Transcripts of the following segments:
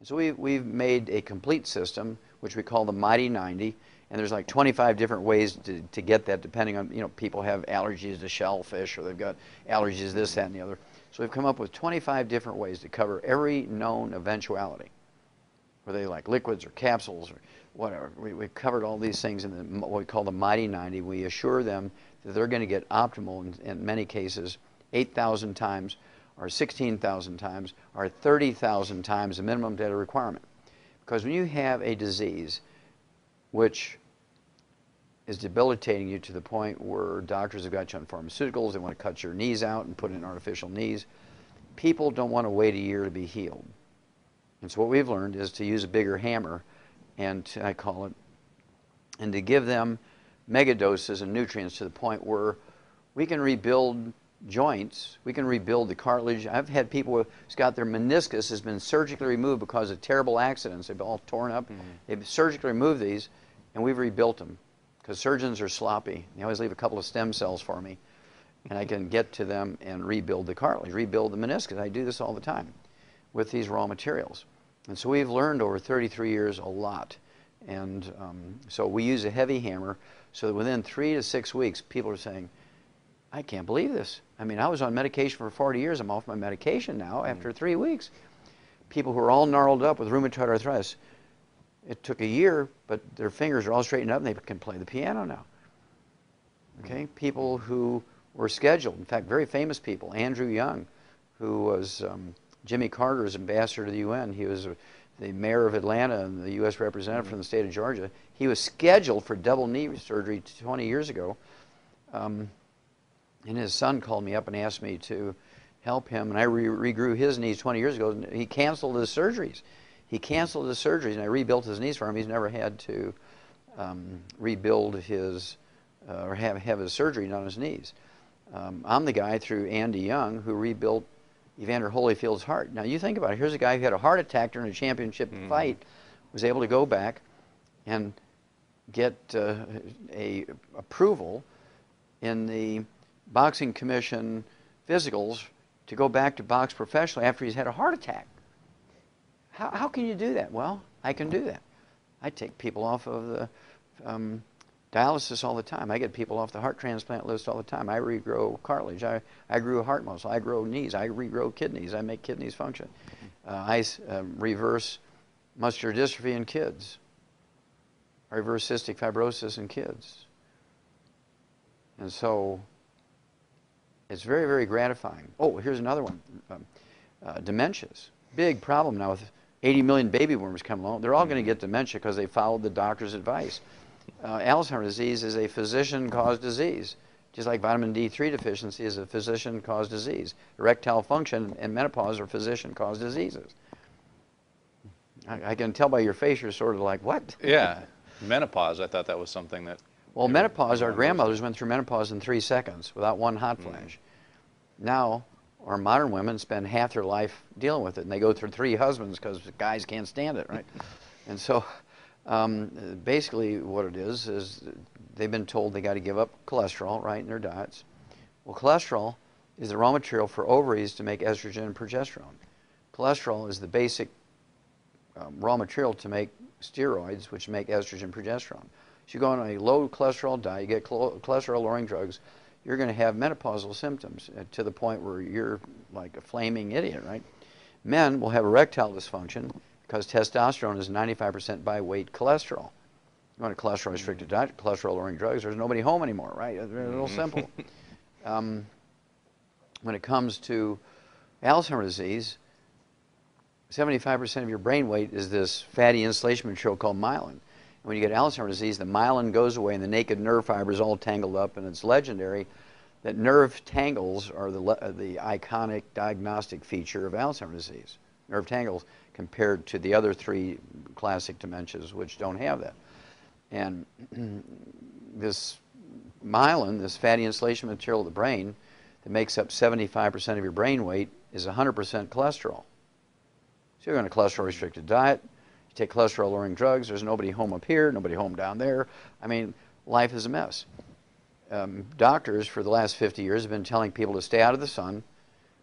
So we've made a complete system, which we call the Mighty 90, and there's like 25 different ways to get that, depending on, people have allergies to shellfish, or they've got allergies to this, that, and the other. So we've come up with 25 different ways to cover every known eventuality, whether they like liquids or capsules or whatever. We've covered all these things in what we call the Mighty 90. We assure them that they're going to get optimal in many cases 8,000 times, or 16,000 times, or 30,000 times the minimum data requirement. Because when you have a disease which is debilitating you to the point where doctors have got you on pharmaceuticals, they want to cut your knees out and put in artificial knees, people don't want to wait a year to be healed. And so what we've learned is to use a bigger hammer, and I call it, and to give them mega doses of nutrients to the point where we can rebuild joints, we can rebuild the cartilage. I've had people who's got their meniscus has been surgically removed because of terrible accidents. They've all torn up. They've surgically removed these, and we've rebuilt them because surgeons are sloppy. They always leave a couple of stem cells for me, and I can get to them and rebuild the cartilage, rebuild the meniscus. I do this all the time with these raw materials. And so we've learned over 33 years a lot. And so we use a heavy hammer so that within 3 to 6 weeks, people are saying, I can't believe this. I mean, I was on medication for 40 years. I'm off my medication now after 3 weeks. People who are all gnarled up with rheumatoid arthritis, it took a year, but their fingers are all straightened up and they can play the piano now. Okay? People who were scheduled, in fact, very famous people. Andrew Young, who was Jimmy Carter's ambassador to the UN. He was the mayor of Atlanta and the U.S. representative from the state of Georgia. He was scheduled for double knee surgery 20 years ago. And his son called me up and asked me to help him, and I regrew his knees 20 years ago. He canceled his surgeries. He canceled his surgeries, and I rebuilt his knees for him. He's never had to rebuild his, or have his surgery done on his knees. I'm the guy through Andy Young who rebuilt Evander Holyfield's heart. Now you think about it. Here's a guy who had a heart attack during a championship fight, was able to go back and get a approval in the Boxing Commission physicals to go back to box professionally after he's had a heart attack. How can you do that? Well, I can do that. I take people off of the dialysis all the time. I get people off the heart transplant list all the time. I regrow cartilage. I grew heart muscle. I grow knees. I regrow kidneys. I make kidneys function. I reverse muscular dystrophy in kids. I reverse cystic fibrosis in kids. And so it's very, very gratifying. Oh, here's another one. Dementias. Big problem now with 80 million baby boomers coming along. They're all going to get dementia because they followed the doctor's advice. Alzheimer's disease is a physician-caused disease, just like vitamin D3 deficiency is a physician-caused disease. Erectile function and menopause are physician-caused diseases. I can tell by your face you're sort of like, what? Yeah, menopause, I thought that was something that... Well, menopause, our grandmothers went through menopause in 3 seconds without one hot flash. Now, our modern women spend half their life dealing with it, and they go through 3 husbands because guys can't stand it, right? And so basically what it is they've been told they got to give up cholesterol, right, in their diets. Well, cholesterol is the raw material for ovaries to make estrogen and progesterone. Cholesterol is the basic raw material to make steroids, which make estrogen and progesterone. So you go on a low cholesterol diet, you get cholesterol-lowering drugs, you're going to have menopausal symptoms to the point where you're like a flaming idiot, right? Men will have erectile dysfunction because testosterone is 95% by weight cholesterol. You want a cholesterol-restricted diet, cholesterol-lowering drugs, there's nobody home anymore, right? It's real simple. When it comes to Alzheimer's disease, 75% of your brain weight is this fatty insulation material called myelin. When you get Alzheimer's disease, the myelin goes away and the naked nerve fiber is all tangled up, and it's legendary that nerve tangles are the iconic diagnostic feature of Alzheimer's disease. Nerve tangles compared to the other 3 classic dementias which don't have that. And this myelin, this fatty insulation material of the brain that makes up 75% of your brain weight, is 100% cholesterol. So you're on a cholesterol-restricted diet, you take cholesterol-lowering drugs, there's nobody home up here, nobody home down there. I mean, life is a mess. Doctors for the last 50 years have been telling people to stay out of the sun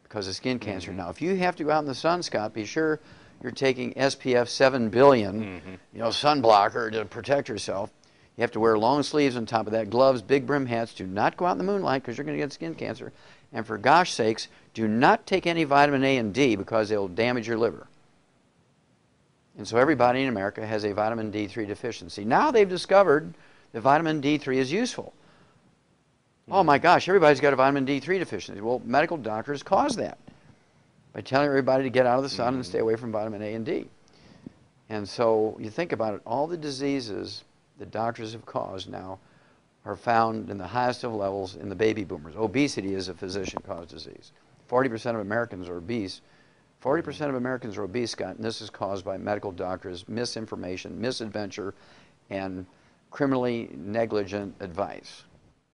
because of skin cancer. Now, if you have to go out in the sun, Scott, be sure you're taking SPF 7 billion, you know, sunblocker to protect yourself. You have to wear long sleeves on top of that, gloves, big brim hats. Do not go out in the moonlight because you're going to get skin cancer. And for gosh sakes, do not take any vitamin A and D because they'll damage your liver. And so everybody in America has a vitamin D3 deficiency. Now they've discovered that vitamin D3 is useful. Oh my gosh, everybody's got a vitamin D3 deficiency. Well, medical doctors cause that by telling everybody to get out of the sun and stay away from vitamin A and D. And so you think about it, all the diseases that doctors have caused now are found in the highest of levels in the baby boomers. Obesity is a physician-caused disease. 40% of Americans are obese. 40% of Americans are obese, Scott, and this is caused by medical doctors' misinformation, misadventure, and criminally negligent advice.